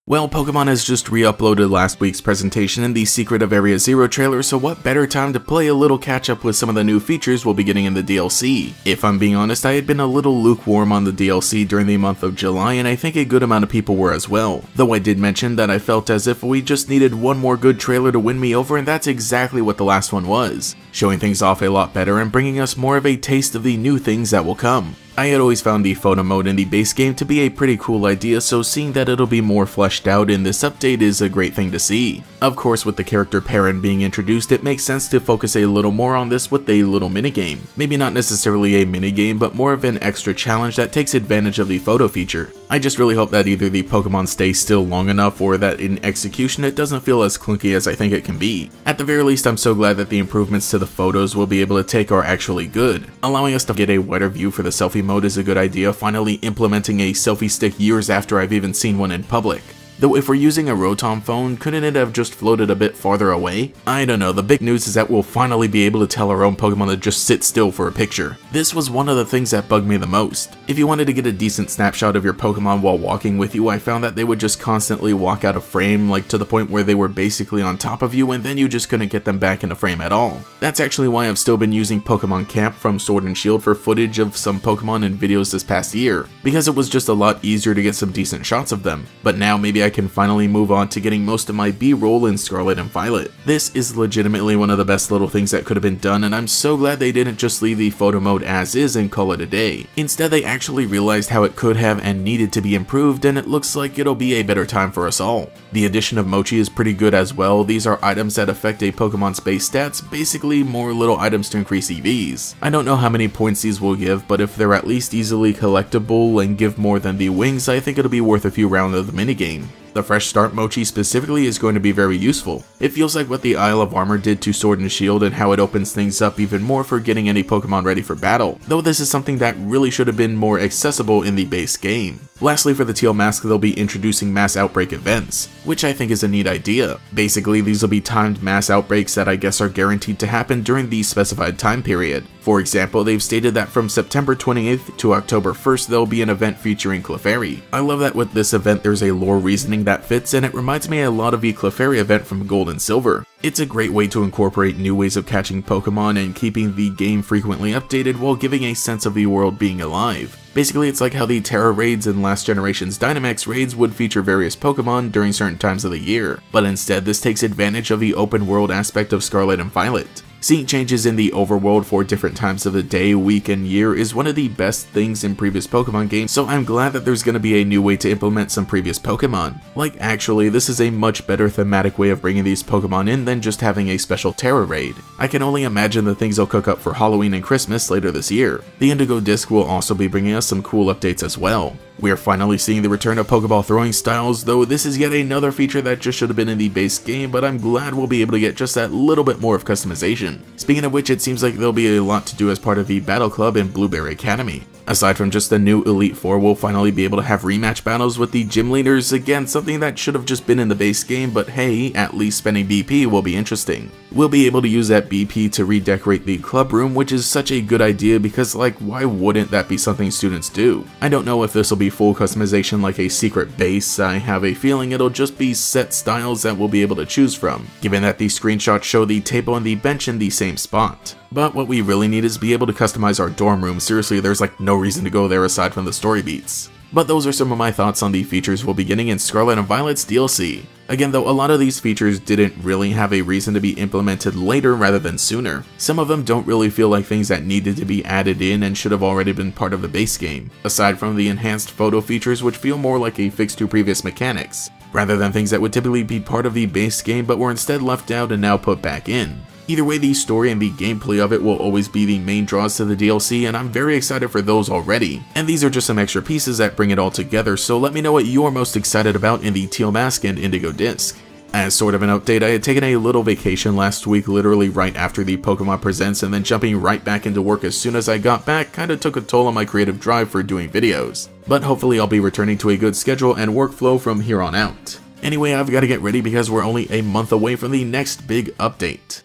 Well, Pokemon has just re-uploaded last week's presentation in the Secret of Area Zero trailer, so what better time to play a little catch-up with some of the new features we'll be getting in the DLC. If I'm being honest, I had been a little lukewarm on the DLC during the month of July, and I think a good amount of people were as well. Though I did mention that I felt as if we just needed one more good trailer to win me over, and that's exactly what the last one was. Showing things off a lot better and bringing us more of a taste of the new things that will come. I had always found the photo mode in the base game to be a pretty cool idea, so seeing that it'll be more fleshed out in this update is a great thing to see. Of course, with the character Perrin being introduced, it makes sense to focus a little more on this with a little minigame. Maybe not necessarily a minigame, but more of an extra challenge that takes advantage of the photo feature. I just really hope that either the Pokemon stay still long enough or that in execution it doesn't feel as clunky as I think it can be. At the very least, I'm so glad that the improvements to the photos we'll be able to take are actually good. Allowing us to get a wider view for the selfie mode is a good idea, finally implementing a selfie stick years after I've even seen one in public. Though if we're using a Rotom phone, couldn't it have just floated a bit farther away? I don't know, the big news is that we'll finally be able to tell our own Pokemon to just sit still for a picture. This was one of the things that bugged me the most. If you wanted to get a decent snapshot of your Pokemon while walking with you, I found that they would just constantly walk out of frame, like to the point where they were basically on top of you and then you just couldn't get them back into frame at all. That's actually why I've still been using Pokemon Camp from Sword and Shield for footage of some Pokemon in videos this past year, because it was just a lot easier to get some decent shots of them. But now maybe I can finally move on to getting most of my B-roll in Scarlet and Violet. This is legitimately one of the best little things that could have been done, and I'm so glad they didn't just leave the photo mode as is and call it a day. Instead, they actually realized how it could have and needed to be improved, and it looks like it'll be a better time for us all. The addition of Mochi is pretty good as well. These are items that affect a Pokemon's base stats, basically more little items to increase EVs. I don't know how many points these will give, but if they're at least easily collectible and give more than the wings, I think it'll be worth a few rounds of the minigame. The Fresh Start Mochi specifically is going to be very useful. It feels like what the Isle of Armor did to Sword and Shield and how it opens things up even more for getting any Pokemon ready for battle, though this is something that really should have been more accessible in the base game. Lastly, for the Teal Mask, they'll be introducing mass outbreak events, which I think is a neat idea. Basically, these will be timed mass outbreaks that I guess are guaranteed to happen during the specified time period. For example, they've stated that from September 28th to October 1st, there'll be an event featuring Clefairy. I love that with this event there's a lore reasoning that fits, and it reminds me a lot of the Clefairy event from Gold and Silver. It's a great way to incorporate new ways of catching Pokemon and keeping the game frequently updated while giving a sense of the world being alive. Basically, it's like how the Terra raids and last generation's Dynamax raids would feature various Pokemon during certain times of the year, but instead this takes advantage of the open world aspect of Scarlet and Violet. Seeing changes in the overworld for different times of the day, week, and year is one of the best things in previous Pokemon games, so I'm glad that there's going to be a new way to implement some previous Pokemon. Like, actually, this is a much better thematic way of bringing these Pokemon in than just having a special Terra raid. I can only imagine the things they'll cook up for Halloween and Christmas later this year. The Indigo Disc will also be bringing us some cool updates as well. We are finally seeing the return of Pokeball throwing styles, though this is yet another feature that just should have been in the base game, but I'm glad we'll be able to get just that little bit more of customization. Speaking of which, it seems like there'll be a lot to do as part of the Battle Club in Blueberry Academy. Aside from just the new Elite Four, we'll finally be able to have rematch battles with the gym leaders, again something that should have just been in the base game, but hey, at least spending BP will be interesting. We'll be able to use that BP to redecorate the club room, which is such a good idea because like why wouldn't that be something students do? I don't know if this will be full customization like a secret base. I have a feeling it'll just be set styles that we'll be able to choose from, given that the screenshots show the table and the bench in the same spot. But what we really need is be able to customize our dorm room. Seriously, there's like no reason to go there aside from the story beats. But those are some of my thoughts on the features we'll be getting in Scarlet and Violet's DLC. Again though, a lot of these features didn't really have a reason to be implemented later rather than sooner. Some of them don't really feel like things that needed to be added in and should have already been part of the base game, aside from the enhanced photo features which feel more like a fix to previous mechanics, rather than things that would typically be part of the base game but were instead left out and now put back in. Either way, the story and the gameplay of it will always be the main draws to the DLC, and I'm very excited for those already. And these are just some extra pieces that bring it all together, so let me know what you're most excited about in the Teal Mask and Indigo Disc. As sort of an update, I had taken a little vacation last week, literally right after the Pokemon Presents, and then jumping right back into work as soon as I got back kinda took a toll on my creative drive for doing videos. But hopefully I'll be returning to a good schedule and workflow from here on out. Anyway, I've gotta get ready because we're only a month away from the next big update.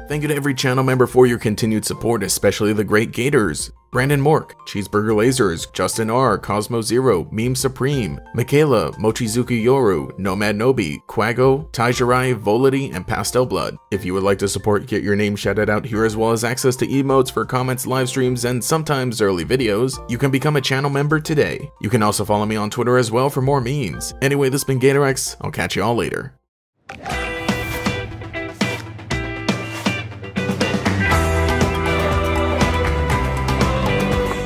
Thank you to every channel member for your continued support, especially the great Gators, Brandon Mork, Cheeseburger Lasers, Justin R, Cosmo Zero, Meme Supreme, Michaela, Mochizuki Yoru, Nomad Nobi, Quago, Taijirai, Volity, and Pastel Blood. If you would like to support, get your name shouted out here as well as access to emotes for comments, live streams, and sometimes early videos, you can become a channel member today. You can also follow me on Twitter as well for more memes. Anyway, this has been GatorX. I'll catch you all later.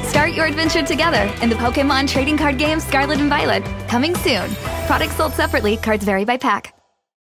Start your adventure together in the Pokémon trading card game Scarlet and Violet. Coming soon. Products sold separately, cards vary by pack.